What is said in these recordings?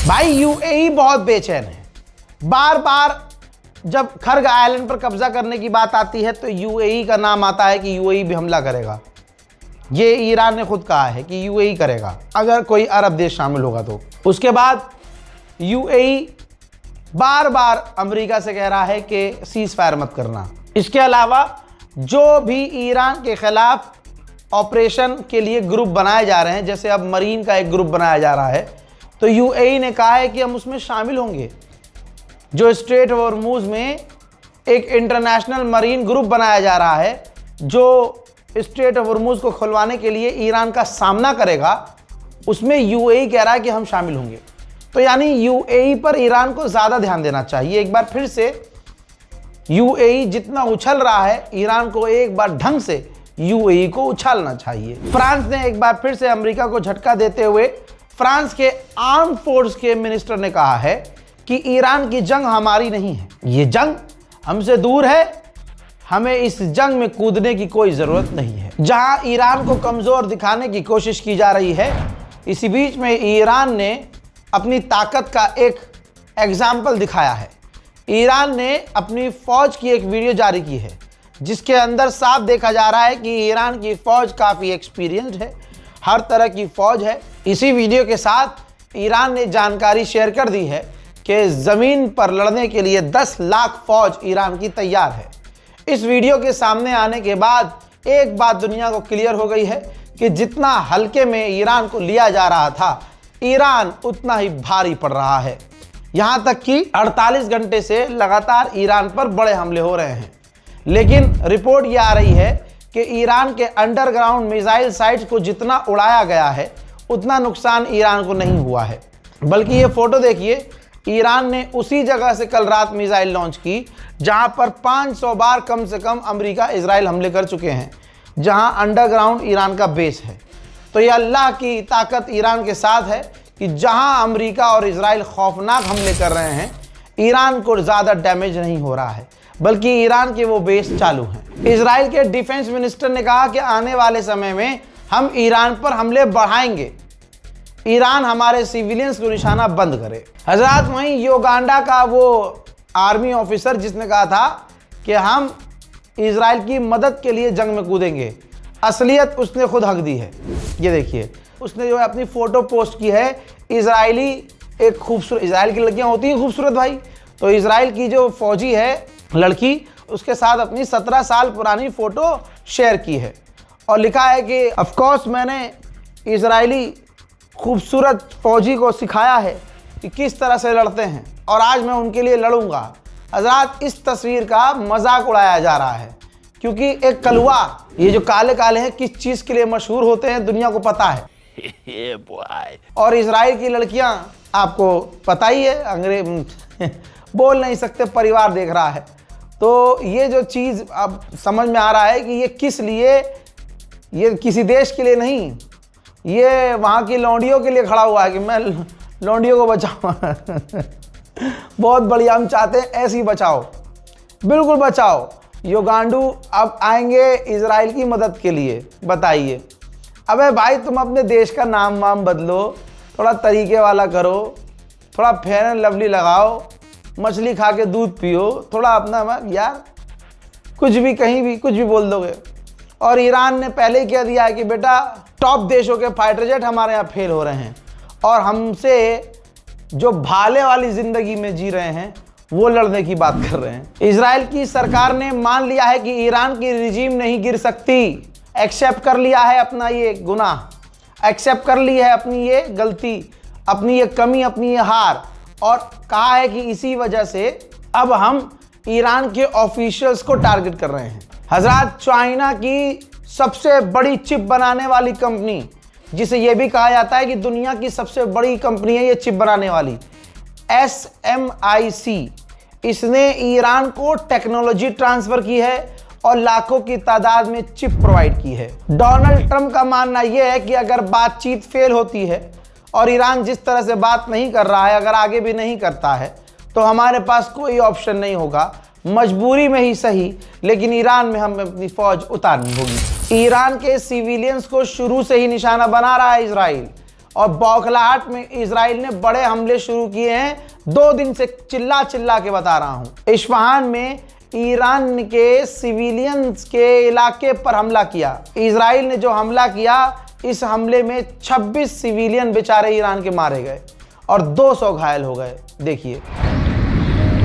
भाई यूएई बहुत बेचैन है। बार बार जब खर्ग आइलैंड पर कब्जा करने की बात आती है तो यूएई का नाम आता है कि यूएई भी हमला करेगा। ये ईरान ने खुद कहा है कि यूएई करेगा अगर कोई अरब देश शामिल होगा तो। उसके बाद यूएई बार बार अमेरिका से कह रहा है कि सीज फायर मत करना। इसके अलावा जो भी ईरान के खिलाफ ऑपरेशन के लिए ग्रुप बनाए जा रहे हैं, जैसे अब मरीन का एक ग्रुप बनाया जा रहा है, तो यूएई ने कहा है कि हम उसमें शामिल होंगे। जो स्ट्रेट ऑफ हॉर्मुज में एक इंटरनेशनल मरीन ग्रुप बनाया जा रहा है जो स्ट्रेट ऑफ हॉर्मुज को खुलवाने के लिए ईरान का सामना करेगा, उसमें यूएई कह रहा है कि हम शामिल होंगे। तो यानी यूएई पर ईरान को ज़्यादा ध्यान देना चाहिए। एक बार फिर से यूएई जितना उछल रहा है, ईरान को एक बार ढंग से यूएई को उछालना चाहिए। फ्रांस ने एक बार फिर से अमेरिका को झटका देते हुए फ्रांस के आर्म फोर्स के मिनिस्टर ने कहा है कि ईरान की जंग हमारी नहीं है, ये जंग हमसे दूर है, हमें इस जंग में कूदने की कोई ज़रूरत नहीं है। जहां ईरान को कमज़ोर दिखाने की कोशिश की जा रही है, इसी बीच में ईरान ने अपनी ताकत का एक एग्जाम्पल दिखाया है। ईरान ने अपनी फ़ौज की एक वीडियो जारी की है जिसके अंदर साफ देखा जा रहा है कि ईरान की फ़ौज काफ़ी एक्सपीरियंस्ड है, हर तरह की फ़ौज है। इसी वीडियो के साथ ईरान ने जानकारी शेयर कर दी है कि ज़मीन पर लड़ने के लिए 10 लाख फ़ौज ईरान की तैयार है। इस वीडियो के सामने आने के बाद एक बात दुनिया को क्लियर हो गई है कि जितना हल्के में ईरान को लिया जा रहा था, ईरान उतना ही भारी पड़ रहा है। यहाँ तक कि 48 घंटे से लगातार ईरान पर बड़े हमले हो रहे हैं, लेकिन रिपोर्ट ये आ रही है कि ईरान के अंडरग्राउंड मिसाइल साइट्स को जितना उड़ाया गया है उतना नुकसान ईरान को नहीं हुआ है। बल्कि ये फोटो देखिए, ईरान ने उसी जगह से कल रात मिसाइल लॉन्च की जहां पर 500 बार कम से कम अमेरिका इजराइल हमले कर चुके हैं, जहां अंडरग्राउंड ईरान का बेस है। तो ये अल्लाह की ताकत ईरान के साथ है कि जहां अमेरिका और इजराइल खौफनाक हमले कर रहे हैं, ईरान को ज़्यादा डैमेज नहीं हो रहा है, बल्कि ईरान के वो बेस चालू हैं। इजराइल के डिफेंस मिनिस्टर ने कहा कि आने वाले समय में हम ईरान पर हमले बढ़ाएंगे, ईरान हमारे सिविलियंस को निशाना बंद करे। हजरात, वहीं युगांडा का वो आर्मी ऑफिसर जिसने कहा था कि हम इजराइल की मदद के लिए जंग में कूदेंगे, असलियत उसने खुद हक दी है। ये देखिए, उसने जो है अपनी फ़ोटो पोस्ट की है। इजरायली एक खूबसूरत, इजराइल की लड़कियां होती हैं खूबसूरत भाई, तो इजराइल की जो फौजी है लड़की, उसके साथ अपनी 17 साल पुरानी फ़ोटो शेयर की है और लिखा है कि ऑफकोर्स मैंने इजरायली खूबसूरत फौजी को सिखाया है कि किस तरह से लड़ते हैं और आज मैं उनके लिए लड़ूंगा। हजरात, इस तस्वीर का मजाक उड़ाया जा रहा है क्योंकि एक कलवा, ये जो काले काले हैं किस चीज़ के लिए मशहूर होते हैं दुनिया को पता है। और इजराइल की लड़कियां आपको पता ही है, अंग्रेज बोल नहीं सकते, परिवार देख रहा है। तो ये जो चीज़ अब समझ में आ रहा है कि ये किस लिए, ये किसी देश के लिए नहीं, ये वहाँ की लौंडियों के लिए खड़ा हुआ है कि मैं लौंडियों को बचाऊँ। बहुत बढ़िया, हम चाहते हैं ऐसे ही बचाओ, बिल्कुल बचाओ। युगांडू अब आएंगे इजराइल की मदद के लिए, बताइए। अबे भाई, तुम अपने देश का नाम वाम बदलो, थोड़ा तरीके वाला करो, थोड़ा फेयर एंड लवली लगाओ, मछली खा के दूध पियो, थोड़ा अपना यार, कुछ भी कहीं भी कुछ भी बोल दोगे। और ईरान ने पहले ही कह दिया है कि बेटा टॉप देशों के फाइटर जेट हमारे यहाँ फेल हो रहे हैं और हमसे जो भाले वाली ज़िंदगी में जी रहे हैं वो लड़ने की बात कर रहे हैं। इजराइल की सरकार ने मान लिया है कि ईरान की रिजीम नहीं गिर सकती, एक्सेप्ट कर लिया है अपना ये गुनाह, एक्सेप्ट कर ली है अपनी ये गलती, अपनी ये कमी, अपनी ये हार, और कहा है कि इसी वजह से अब हम ईरान के ऑफिशियल्स को टारगेट कर रहे हैं। हजरात, चाइना की सबसे बड़ी चिप बनाने वाली कंपनी, जिसे यह भी कहा जाता है कि दुनिया की सबसे बड़ी कंपनी है ये चिप बनाने वाली, SMIC, इसने ईरान को टेक्नोलॉजी ट्रांसफ़र की है और लाखों की तादाद में चिप प्रोवाइड की है। डोनाल्ड ट्रंप का मानना यह है कि अगर बातचीत फेल होती है और ईरान जिस तरह से बात नहीं कर रहा है, अगर आगे भी नहीं करता है, तो हमारे पास कोई ऑप्शन नहीं होगा, मजबूरी में ही सही, लेकिन ईरान में हमें अपनी फौज उतारनी होगी। ईरान के सिविलियंस को शुरू से ही निशाना बना रहा है इजराइल, और बौखलाहट में इजराइल ने बड़े हमले शुरू किए हैं। 2 दिन से चिल्ला चिल्ला के बता रहा हूं। इस्फहान में ईरान के सिविलियंस के इलाके पर हमला किया। इजराइल ने जो हमला किया, इस हमले में 26 सिविलियन बेचारे ईरान के मारे गए और 200 घायल हो गए। देखिए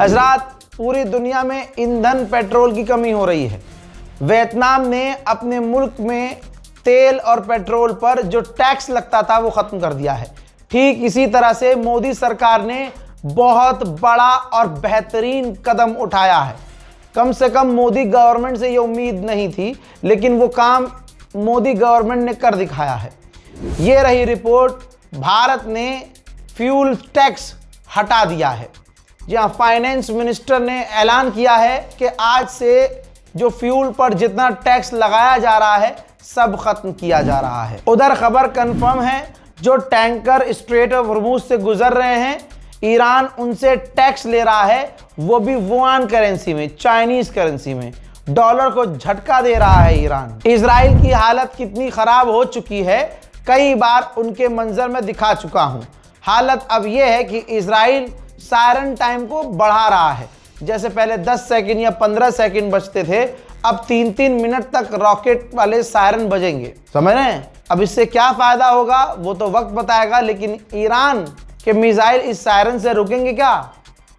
हजरात, पूरी दुनिया में ईंधन पेट्रोल की कमी हो रही है। वियतनाम ने अपने मुल्क में तेल और पेट्रोल पर जो टैक्स लगता था वो खत्म कर दिया है। ठीक इसी तरह से मोदी सरकार ने बहुत बड़ा और बेहतरीन कदम उठाया है। कम से कम मोदी गवर्नमेंट से ये उम्मीद नहीं थी, लेकिन वो काम मोदी गवर्नमेंट ने कर दिखाया है। ये रही रिपोर्ट। भारत ने फ्यूल टैक्स हटा दिया है। जहां फाइनेंस मिनिस्टर ने ऐलान किया है कि आज से जो फ्यूल पर जितना टैक्स लगाया जा रहा है सब खत्म किया जा रहा है। उधर खबर कंफर्म है, जो टैंकर स्ट्रेट ऑफ हॉर्मुज से गुजर रहे हैं, ईरान उनसे टैक्स ले रहा है, वो भी युआन करेंसी में, चाइनीज करेंसी में। डॉलर को झटका दे रहा है ईरान। इजराइल की हालत कितनी खराब हो चुकी है कई बार उनके मंजर में दिखा चुका हूं। हालत अब यह है कि इजराइल सायरन टाइम को बढ़ा रहा है। जैसे पहले 10 सेकंड या 15 सेकंड बजते थे, अब 3-3 मिनट तक रॉकेट वाले सायरन बजेंगे। समझ रहे हैं? अब इससे क्या फायदा होगा वो तो वक्त बताएगा, लेकिन ईरान के मिसाइल इस सायरन से रुकेंगे क्या?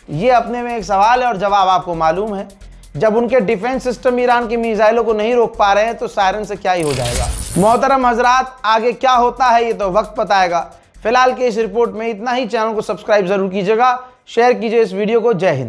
ये अपने में एक सवाल है और जवाब आपको मालूम है। जब उनके डिफेंस सिस्टम ईरान की मिसाइलों को नहीं रोक पा रहे हैं तो सायरन से क्या ही हो जाएगा। मोहतरम हजरात, आगे क्या होता है ये तो वक्त बताएगा। फिलहाल के इस रिपोर्ट में इतना ही। चैनल को सब्सक्राइब जरूर कीजिएगा, शेयर कीजिए इस वीडियो को। जय हिंद।